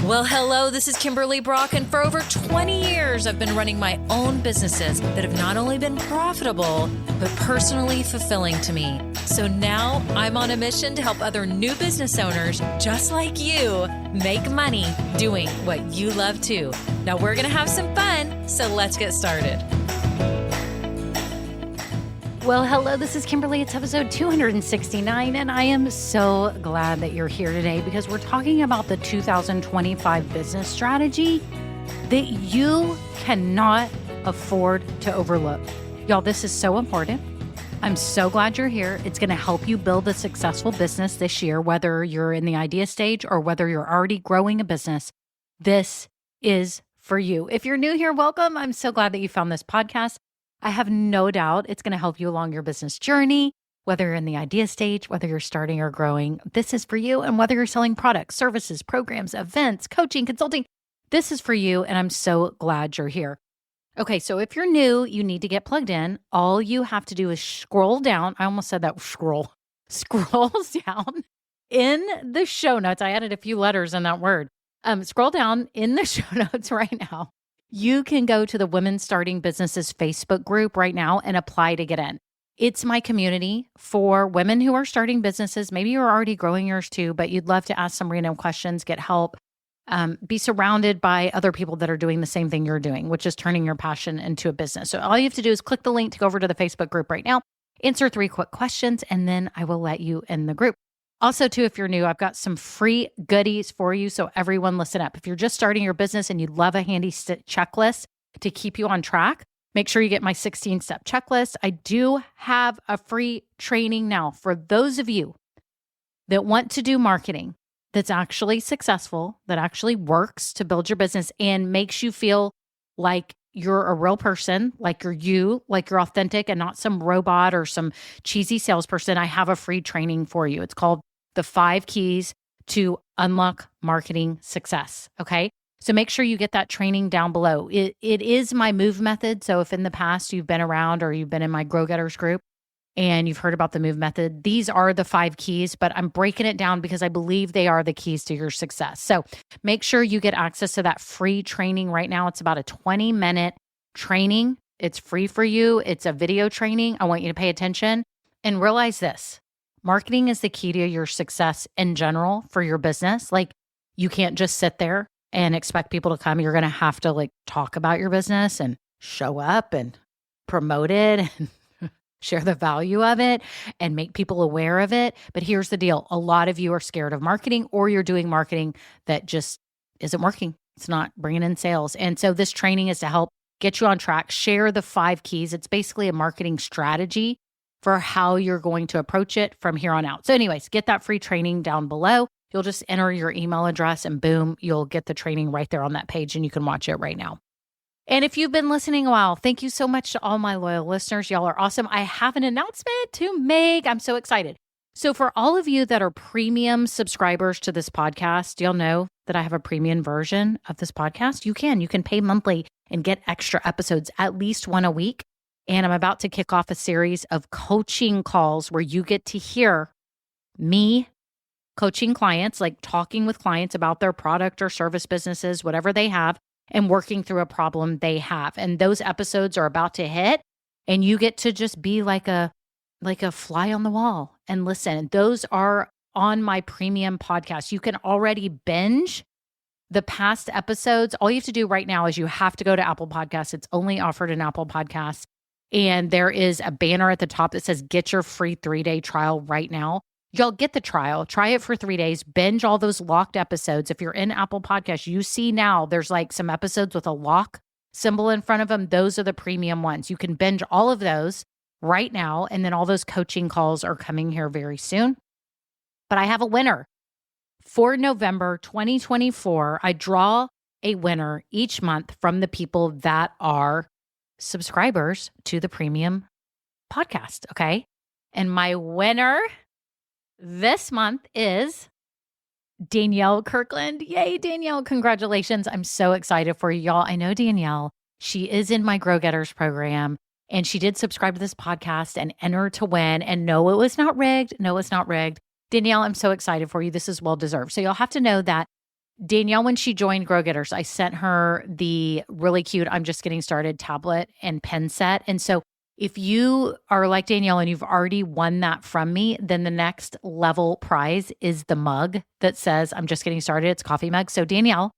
Well, hello, this is Kimberly Brock, and for over 20 years, I've been running my own businesses that have not only been profitable, but personally fulfilling to me. So now I'm on a mission to help other new business owners just like you make money doing what you love too. Now we're going to have some fun, so let's get started. Well, hello, this is Kimberly. It's episode 269, and I am so glad that you're here today because we're talking about the 2025 business strategy that you cannot afford to overlook. Y'all, this is so important. I'm so glad you're here. It's going to help you build a successful business this year, whether you're in the idea stage or whether you're already growing a business. This is for you. If you're new here, welcome. I'm so glad that you found this podcast. I have no doubt it's going to help you along your business journey, whether you're in the idea stage, whether you're starting or growing. This is for you. And whether you're selling products, services, programs, events, coaching, consulting, this is for you. And I'm so glad you're here. Okay, so if you're new, you need to get plugged in. All you have to do is scroll down. I almost said that scroll down in the show notes. I added a few letters in that word. Scroll down in the show notes right now. You can go to the Women Starting Businesses Facebook group right now and apply to get in. It's my community for women who are starting businesses. Maybe you're already growing yours too, but you'd love to ask some random questions, get help, be surrounded by other people that are doing the same thing you're doing, which is turning your passion into a business. So all you have to do is click the link to go over to the Facebook group right now, answer 3 quick questions, and then I will let you in the group. Also, too, if you're new, I've got some free goodies for you. So everyone listen up. If you're just starting your business and you'd love a handy checklist to keep you on track, make sure you get my 16-step checklist. I do have a free training now for those of you that want to do marketing that's actually successful, that actually works to build your business and makes you feel like you're a real person, like you're authentic and not some robot or some cheesy salesperson. I have a free training for you. It's called the 5 Keys to Unlock Marketing Success. Okay. So make sure you get that training down below. It is my move method. So if in the past you've been around or you've been in my Grow Getters group and you've heard about the move method, these are the 5 keys, but I'm breaking it down because I believe they are the keys to your success. So make sure you get access to that free training right now. It's about a 20-minute training. It's free for you. It's a video training. I want you to pay attention and realize this. Marketing is the key to your success in general for your business. Like, you can't just sit there and expect people to come. You're going to have to talk about your business and show up and promote it and share the value of it and make people aware of it. But here's the deal. A lot of you are scared of marketing, or you're doing marketing that just isn't working. It's not bringing in sales. And so this training is to help get you on track, share the 5 keys. It's basically a marketing strategy for how you're going to approach it from here on out. So anyways, get that free training down below. You'll just enter your email address and boom, you'll get the training right there on that page and you can watch it right now. And if you've been listening a while, thank you so much to all my loyal listeners. Y'all are awesome. I have an announcement to make. I'm so excited. So for all of you that are premium subscribers to this podcast, y'all know that I have a premium version of this podcast. You can pay monthly and get extra episodes, at least 1 a week. And I'm about to kick off a series of coaching calls where you get to hear me coaching clients, like talking with clients about their product or service businesses, whatever they have, and working through a problem they have. And those episodes are about to hit, and you get to just be like a fly on the wall and listen. Those are on my premium podcast. You can already binge the past episodes. All you have to do right now is you have to go to Apple Podcasts. It's only offered in Apple Podcasts. And there is a banner at the top that says, get your free 3-day trial right now. Y'all get the trial, try it for 3 days, binge all those locked episodes. If you're in Apple Podcasts, you see now there's some episodes with a lock symbol in front of them. Those are the premium ones. You can binge all of those right now. And then all those coaching calls are coming here very soon. But I have a winner. For November 2024, I draw a winner each month from the people that are subscribers to the premium podcast. Okay. And my winner this month is Danielle Kirkland. Yay, Danielle. Congratulations. I'm so excited for you, y'all. I know Danielle. She is in my Grow Getters program, and she did subscribe to this podcast and enter to win. And no, it was not rigged. No, it's not rigged. Danielle, I'm so excited for you. This is well deserved. So you'll have to know that Danielle, when she joined Grow Getters, I sent her the really cute I'm Just Getting Started tablet and pen set. And so if you are like Danielle and you've already won that from me, then the next level prize is the mug that says I'm Just Getting Started. It's coffee mug. So Danielle,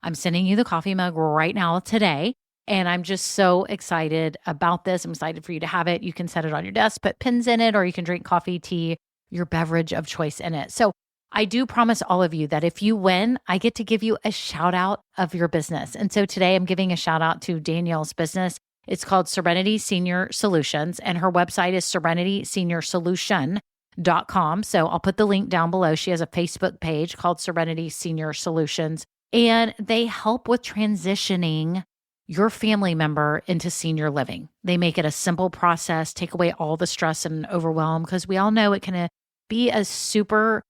I'm sending you the coffee mug right now today. And I'm just so excited about this. I'm excited for you to have it. You can set it on your desk, put pins in it, or you can drink coffee, tea, your beverage of choice in it. So I do promise all of you that if you win, I get to give you a shout out of your business. And so today I'm giving a shout out to Danielle's business. It's called Serenity Senior Solutions, and her website is serenitysenior.com. So I'll put the link down below. She has a Facebook page called Serenity Senior Solutions, and they help with transitioning your family member into senior living. They make it a simple process, take away all the stress and overwhelm, because we all know it can be a super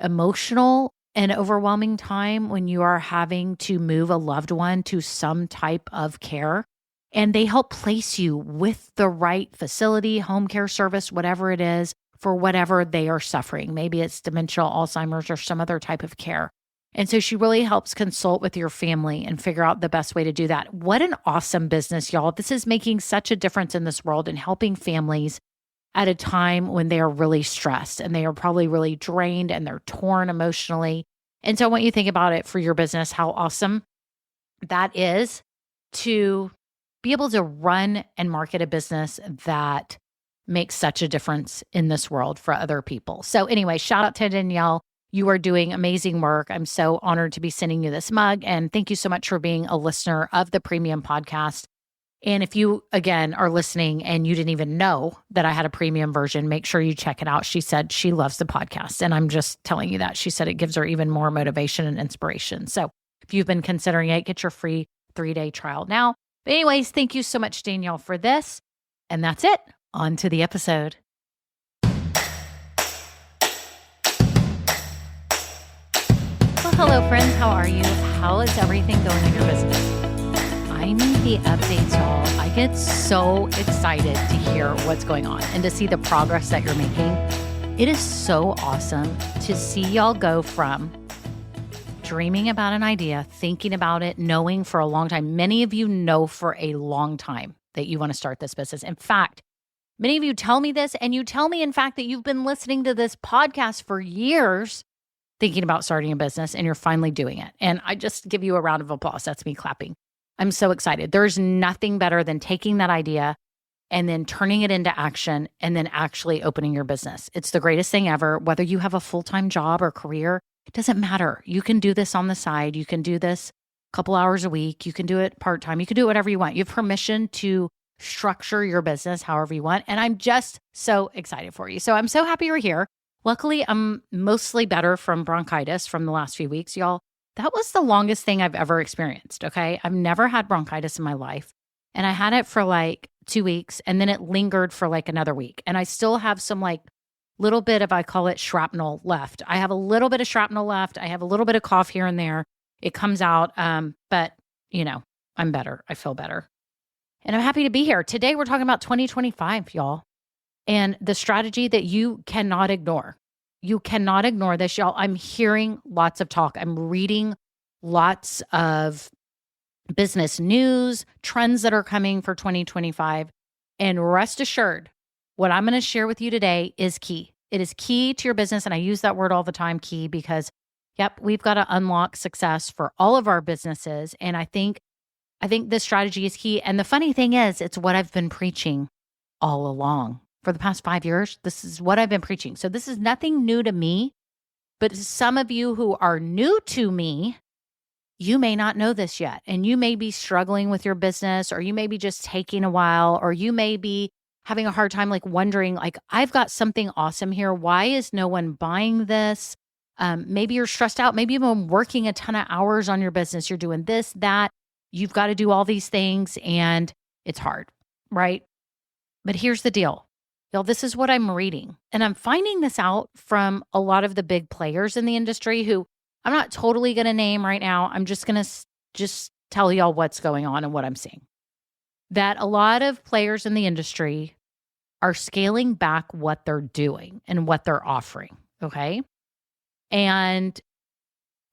emotional and overwhelming time when you are having to move a loved one to some type of care. And they help place you with the right facility, home care service, whatever it is, for whatever they are suffering. Maybe it's dementia, Alzheimer's, or some other type of care. And so she really helps consult with your family and figure out the best way to do that. What an awesome business, y'all. This is making such a difference in this world and helping families at a time when they are really stressed and they are probably really drained and they're torn emotionally. And so I want you to think about it for your business, how awesome that is to be able to run and market a business that makes such a difference in this world for other people. So anyway, shout out to Danielle. You are doing amazing work. I'm so honored to be sending you this mug. And thank you so much for being a listener of the premium podcast. And if you, again, are listening and you didn't even know that I had a premium version, make sure you check it out. She said she loves the podcast. And I'm just telling you that. She said it gives her even more motivation and inspiration. So if you've been considering it, get your free 3-day trial now. But anyways, thank you so much, Danielle, for this. And that's it. On to the episode. Well, hello, friends. How are you? How is everything going in your business? I need the updates, y'all. I get so excited to hear what's going on and to see the progress that you're making. It is so awesome to see y'all go from dreaming about an idea, thinking about it, knowing for a long time. Many of you know for a long time that you want to start this business. In fact, many of you tell me this, and you tell me, in fact, that you've been listening to this podcast for years thinking about starting a business, and you're finally doing it. And I just give you a round of applause. That's me clapping. I'm so excited. There's nothing better than taking that idea and then turning it into action and then actually opening your business. It's the greatest thing ever. Whether you have a full-time job or career, it doesn't matter. You can do this on the side. You can do this a couple hours a week. You can do it part-time. You can do whatever you want. You have permission to structure your business however you want. And I'm just so excited for you. So I'm so happy you're here. Luckily, I'm mostly better from bronchitis from the last few weeks, y'all. That was the longest thing I've ever experienced, okay? I've never had bronchitis in my life. And I had it for like 2 weeks, and then it lingered for like another week. And I still have some like little bit of, I call it shrapnel left. I have a little bit of shrapnel left. I have a little bit of cough here and there. It comes out, but you know, I'm better. I feel better. And I'm happy to be here. Today, we're talking about 2025, y'all, and the strategy that you cannot ignore. You cannot ignore this, y'all. I'm hearing lots of talk. I'm reading lots of business news, trends that are coming for 2025. And rest assured, what I'm going to share with you today is key. It is key to your business. And I use that word all the time, key, because, yep, we've got to unlock success for all of our businesses. And I think this strategy is key. And the funny thing is, it's what I've been preaching all along. For the past 5 years, this is what I've been preaching. So this is nothing new to me, but some of you who are new to me, you may not know this yet. And you may be struggling with your business, or you may be just taking a while, or you may be having a hard time, like wondering, like, I've got something awesome here. Why is no one buying this? Maybe you're stressed out. Maybe you've been working a ton of hours on your business. You're doing this, that. You've got to do all these things, and it's hard, right? But here's the deal. Y'all, this is what I'm reading. And I'm finding this out from a lot of the big players in the industry who I'm not totally going to name right now. I'm just going to just tell y'all what's going on and what I'm seeing. That a lot of players in the industry are scaling back what they're doing and what they're offering, okay? And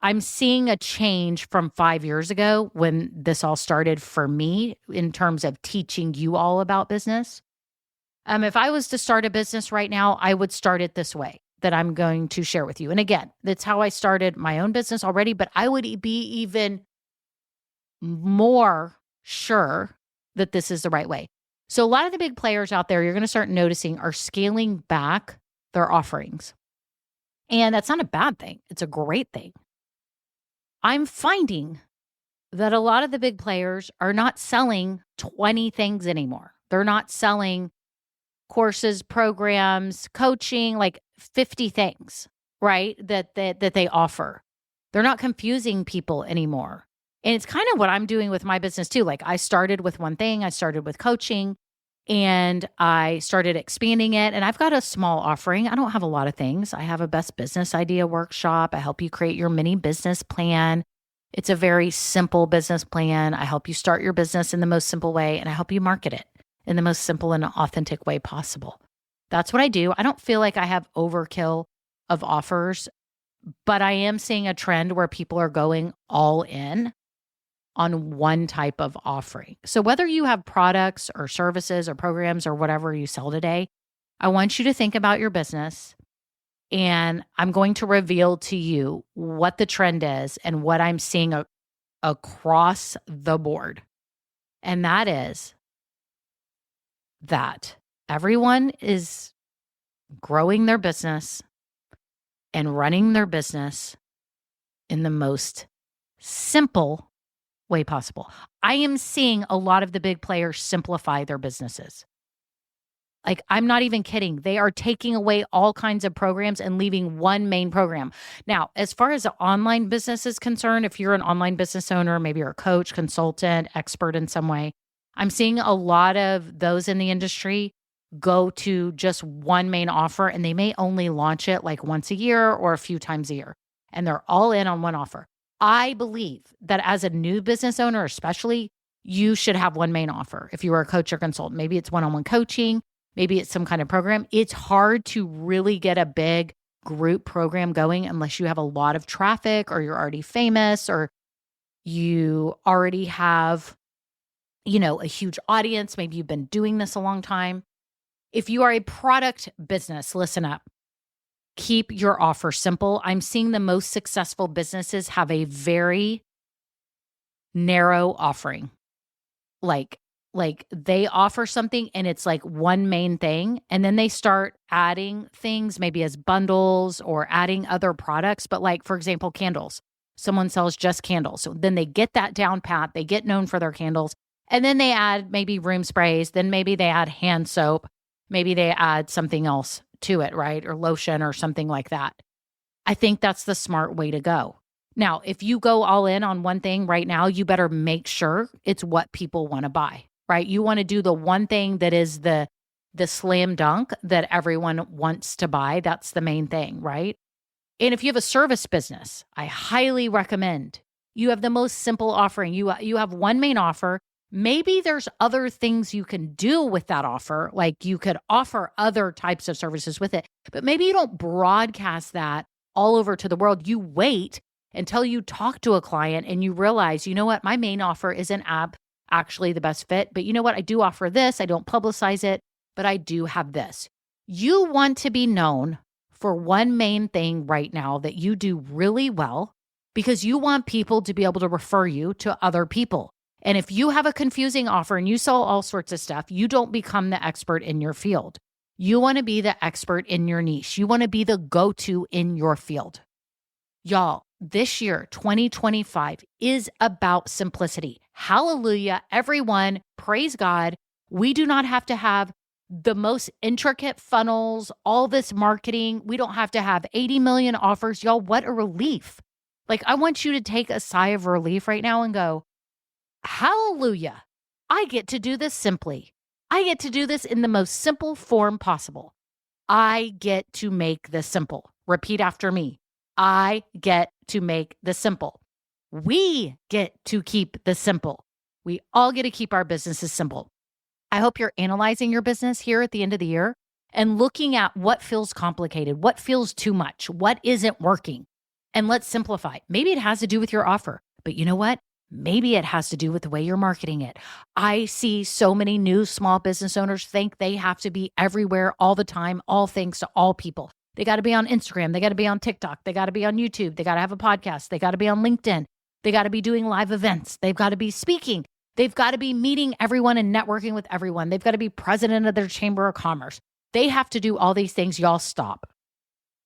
I'm seeing a change from 5 years ago when this all started for me in terms of teaching you all about business. If I was to start a business right now, I would start it this way that I'm going to share with you. And again, that's how I started my own business already, but I would be even more sure that this is the right way. So a lot of the big players out there, you're going to start noticing, are scaling back their offerings. And that's not a bad thing. It's a great thing. I'm finding that a lot of the big players are not selling 20 things anymore. They're not selling courses, programs, coaching, like 50 things, right? That they offer. They're not confusing people anymore. And it's kind of what I'm doing with my business too. Like I started with one thing, I started with coaching and I started expanding it. And I've got a small offering. I don't have a lot of things. I have a best business idea workshop. I help you create your mini business plan. It's a very simple business plan. I help you start your business in the most simple way and I help you market it in the most simple and authentic way possible. That's what I do. I don't feel like I have overkill of offers, but I am seeing a trend where people are going all in on one type of offering. So whether you have products or services or programs or whatever you sell today, I want you to think about your business and I'm going to reveal to you what the trend is and what I'm seeing across the board. And that is that everyone is growing their business and running their business in the most simple way possible. I am seeing a lot of the big players simplify their businesses. Like, I'm not even kidding. They are taking away all kinds of programs and leaving one main program. Now, as far as the online business is concerned, if you're an online business owner, maybe you're a coach, consultant, expert in some way, I'm seeing a lot of those in the industry go to just one main offer, and they may only launch it like once a year or a few times a year, and they're all in on one offer. I believe that as a new business owner, especially, you should have one main offer. If you are a coach or consultant, maybe it's one-on-one coaching, maybe it's some kind of program. It's hard to really get a big group program going unless you have a lot of traffic or you're already famous or you already have, a huge audience. Maybe you've been doing this a long time. If you are a product business, listen up. Keep your offer simple. I'm seeing the most successful businesses have a very narrow offering. Like they offer something and it's like one main thing. And then they start adding things maybe as bundles or adding other products. But like, for example, candles. Someone sells just candles. So then they get that down pat. They get known for their candles. And then they add maybe room sprays. Then maybe they add hand soap. Maybe they add something else to it, right? Or lotion or something like that. I think that's the smart way to go. Now, if you go all in on one thing right now, you better make sure it's what people want to buy, right? You want to do the one thing that is the slam dunk that everyone wants to buy. That's the main thing, right? And if you have a service business, I highly recommend you have the most simple offering. You have one main offer. Maybe there's other things you can do with that offer, like you could offer other types of services with it, but maybe you don't broadcast that all over to the world. You wait until you talk to a client and you realize, you know what, my main offer isn't actually the best fit, but you know what, I do offer this. I don't publicize it, but I do have this. You want to be known for one main thing right now that you do really well because you want people to be able to refer you to other people. And if you have a confusing offer and you sell all sorts of stuff, you don't become the expert in your field. You want to be the expert in your niche. You want to be the go-to in your field. Y'all, this year, 2025, is about simplicity. Hallelujah, everyone. Praise God. We do not have to have the most intricate funnels, all this marketing. We don't have to have 80 million offers. Y'all, what a relief. Like, I want you to take a sigh of relief right now and go, hallelujah, I get to do this simply. I get to do this in the most simple form possible. I get to make this simple. Repeat after me. I get to make this simple. We get to keep this simple. We all get to keep our businesses simple. I hope you're analyzing your business here at the end of the year and looking at what feels complicated, what feels too much, what isn't working. And let's simplify. Maybe it has to do with your offer, but you know what? Maybe it has to do with the way you're marketing it. I see so many new small business owners think they have to be everywhere all the time, all things to all people. They got to be on Instagram. They got to be on TikTok. They got to be on YouTube. They got to have a podcast. They got to be on LinkedIn. They got to be doing live events. They've got to be speaking. They've got to be meeting everyone and networking with everyone. They've got to be president of their chamber of commerce. They have to do all these things. Y'all stop.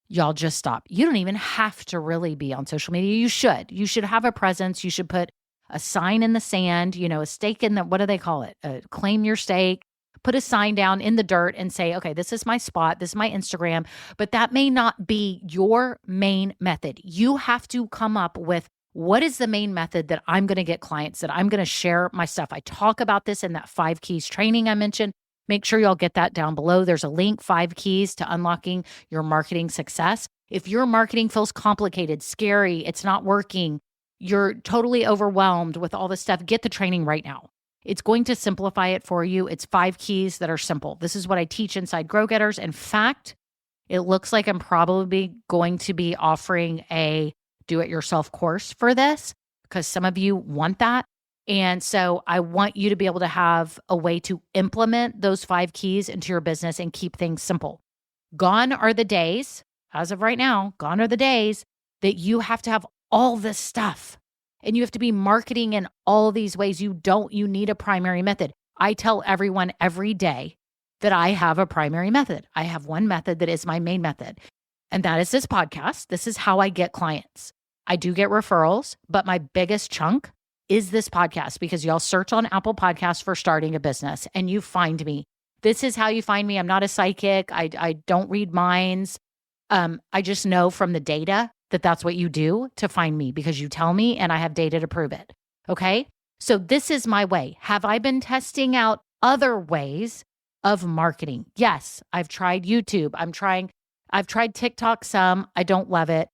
Y'all just stop. You don't even have to really be on social media. You should. You should have a presence. You should put a sign in the sand, a stake in the, what do they call it? Claim your stake. Put a sign down in the dirt and say, okay, this is my spot. This is my Instagram. But that may not be your main method. You have to come up with what is the main method that I'm going to get clients, that I'm going to share my stuff. I talk about this in that 5 keys training I mentioned. Make sure y'all get that down below. There's a link, 5 keys to unlocking your marketing success. If your marketing feels complicated, scary, it's not working, you're totally overwhelmed with all this stuff, get the training right now. It's going to simplify it for you. It's 5 keys that are simple. This is what I teach inside Grow Getters. In fact, it looks like I'm probably going to be offering a do-it-yourself course for this because some of you want that. And so I want you to be able to have a way to implement those 5 keys into your business and keep things simple. Gone are the days, as of right now, gone are the days that you have to have all this stuff and you have to be marketing in all these ways. You need a primary method. I tell everyone every day that I have a primary method. I have one method that is my main method, and that is this podcast. This is how I get clients. I do get referrals, but my biggest chunk is this podcast because y'all search on Apple Podcasts for starting a business and you find me. This is how you find me. I'm not a psychic. I don't read minds. I just know from the data that that's what you do to find me because you tell me and I have data to prove it. Okay. So this is my way. Have I been testing out other ways of marketing? Yes. I've tried YouTube. I've tried TikTok some. I don't love it.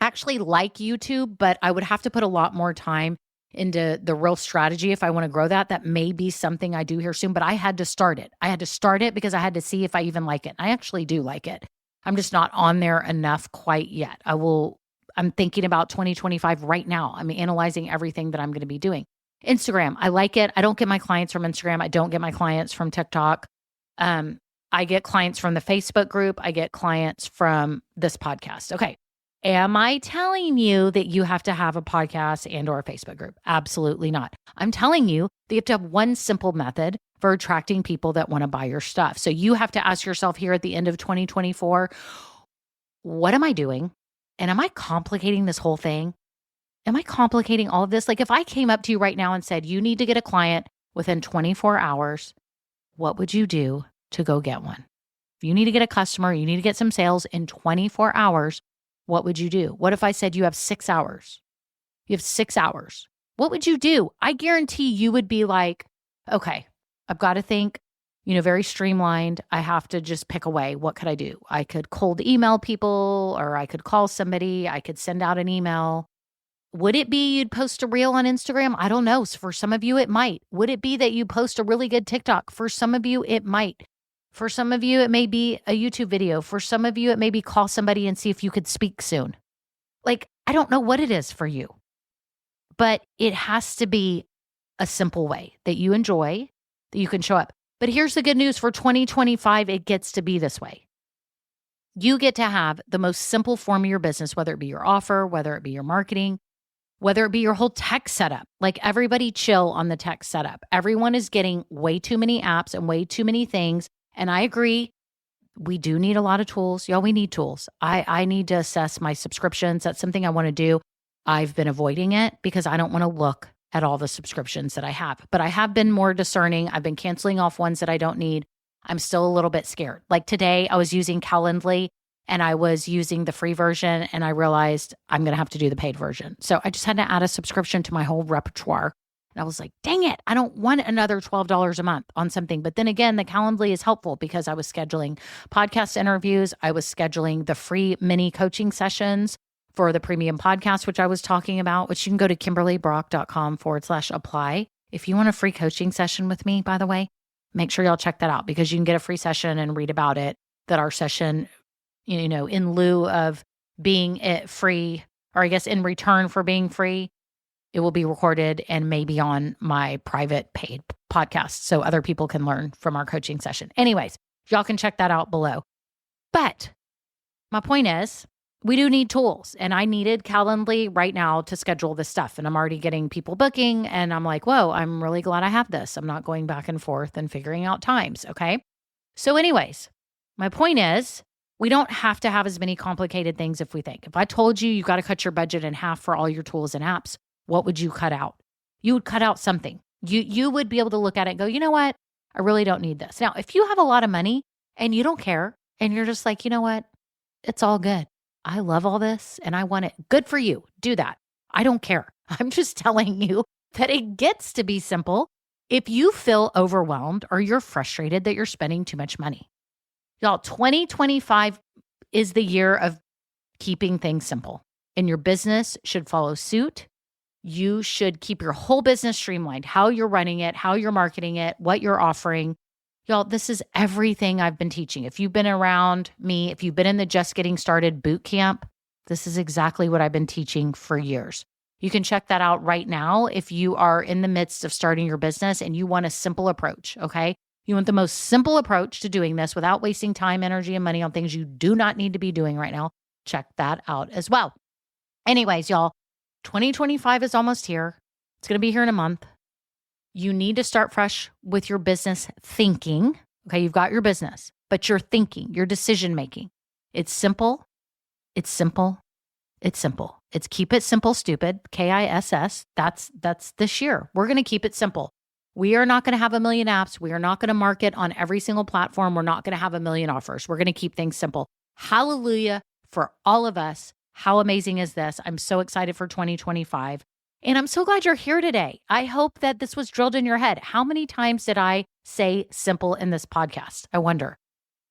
I actually like YouTube, but I would have to put a lot more time into the real strategy if I want to grow that. That may be something I do here soon, but I had to start it. I had to start it because I had to see if I even like it. I actually do like it. I'm just not on there enough quite yet. I'm thinking about 2025 right now. I'm analyzing everything that I'm going to be doing. Instagram, I like it. I don't get my clients from Instagram. I don't get my clients from TikTok. I get clients from the Facebook group. I get clients from this podcast. Okay. Am I telling you that you have to have a podcast and or a Facebook group? Absolutely not. I'm telling you that you have to have one simple method for attracting people that want to buy your stuff. So you have to ask yourself here at the end of 2024, what am I doing? And am I complicating this whole thing? Am I complicating all of this? Like if I came up to you right now and said, you need to get a client within 24 hours, what would you do to go get one? If you need to get a customer, you need to get some sales in 24 hours, what would you do? What if I said you have 6 hours? You have 6 hours. What would you do? I guarantee you would be like, okay, I've got to think, very streamlined. I have to just pick away. What could I do? I could cold email people, or I could call somebody. I could send out an email. Would it be you'd post a reel on Instagram? I don't know. For some of you, it might. Would it be that you post a really good TikTok? For some of you, it might. For some of you, it may be a YouTube video. For some of you, it may be call somebody and see if you could speak soon. Like, I don't know what it is for you, but it has to be a simple way that you enjoy, that you can show up. But here's the good news for 2025, it gets to be this way. You get to have the most simple form of your business, whether it be your offer, whether it be your marketing, whether it be your whole tech setup. Like everybody chill on the tech setup. Everyone is getting way too many apps and way too many things. And I agree, we do need a lot of tools. Y'all, we need tools. I need to assess my subscriptions. That's something I want to do. I've been avoiding it because I don't want to look at all the subscriptions that I have. But I have been more discerning. I've been canceling off ones that I don't need. I'm still a little bit scared. Like today, I was using Calendly and I was using the free version and I realized I'm going to have to do the paid version. So I just had to add a subscription to my whole repertoire. And I was like, dang it, I don't want another $12 a month on something. But then again, the Calendly is helpful because I was scheduling podcast interviews. I was scheduling the free mini coaching sessions for the premium podcast, which I was talking about, which you can go to KimberlyBrock.com/apply. If you want a free coaching session with me, by the way, make sure y'all check that out because you can get a free session and read about it. That our session, in lieu of being it free or I guess in return for being free, it will be recorded and maybe on my private paid podcast so other people can learn from our coaching session. Anyways, y'all can check that out below. But my point is, we do need tools, and I needed Calendly right now to schedule this stuff. And I'm already getting people booking, and I'm like, whoa, I'm really glad I have this. I'm not going back and forth and figuring out times. Okay. So anyways, my point is, we don't have to have as many complicated things if we think. If I told you got to cut your budget in half for all your tools and apps, what would you cut out? You would cut out something. You would be able to look at it and go, you know what? I really don't need this. Now, if you have a lot of money and you don't care and you're just like, you know what? It's all good. I love all this and I want it. Good for you. Do that. I don't care. I'm just telling you that it gets to be simple if you feel overwhelmed or you're frustrated that you're spending too much money. Y'all, 2025 is the year of keeping things simple, and your business should follow suit. You should keep your whole business streamlined, how you're running it, how you're marketing it, what you're offering. Y'all, this is everything I've been teaching. If you've been around me, if you've been in the Just Getting Started boot camp, this is exactly what I've been teaching for years. You can check that out right now if you are in the midst of starting your business and you want a simple approach, okay? You want the most simple approach to doing this without wasting time, energy, and money on things you do not need to be doing right now. Check that out as well. Anyways, y'all, 2025 is almost here. It's going to be here in a month. You need to start fresh with your business thinking. Okay, you've got your business, but your thinking, your decision making. It's simple. It's simple. It's simple. It's keep it simple, stupid. KISS. That's this year. We're going to keep it simple. We are not going to have a million apps. We are not going to market on every single platform. We're not going to have a million offers. We're going to keep things simple. Hallelujah for all of us. How amazing is this? I'm so excited for 2025. And I'm so glad you're here today. I hope that this was drilled in your head. How many times did I say simple in this podcast? I wonder.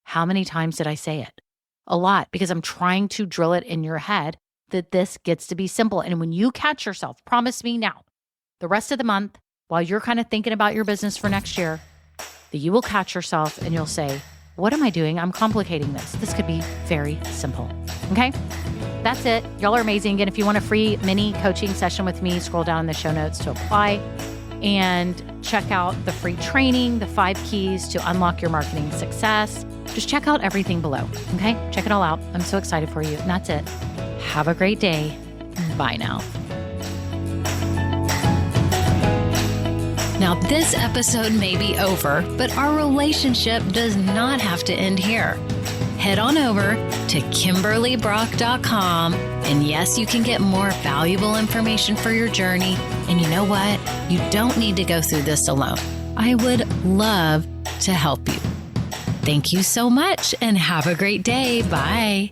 How many times did I say it? A lot, because I'm trying to drill it in your head that this gets to be simple. And when you catch yourself, promise me now, the rest of the month, while you're kind of thinking about your business for next year, that you will catch yourself and you'll say, what am I doing? I'm complicating this. This could be very simple. Okay? That's it. Y'all are amazing. Again, if you want a free mini coaching session with me, scroll down in the show notes to apply and check out the free training, the 5 keys to unlock your marketing success. Just check out everything below. Okay? Check it all out. I'm so excited for you. And that's it. Have a great day. Bye now. Now, this episode may be over, but our relationship does not have to end here. Head on over to KimberlyBrock.com, and yes, you can get more valuable information for your journey. And you know what? You don't need to go through this alone. I would love to help you. Thank you so much, and have a great day. Bye.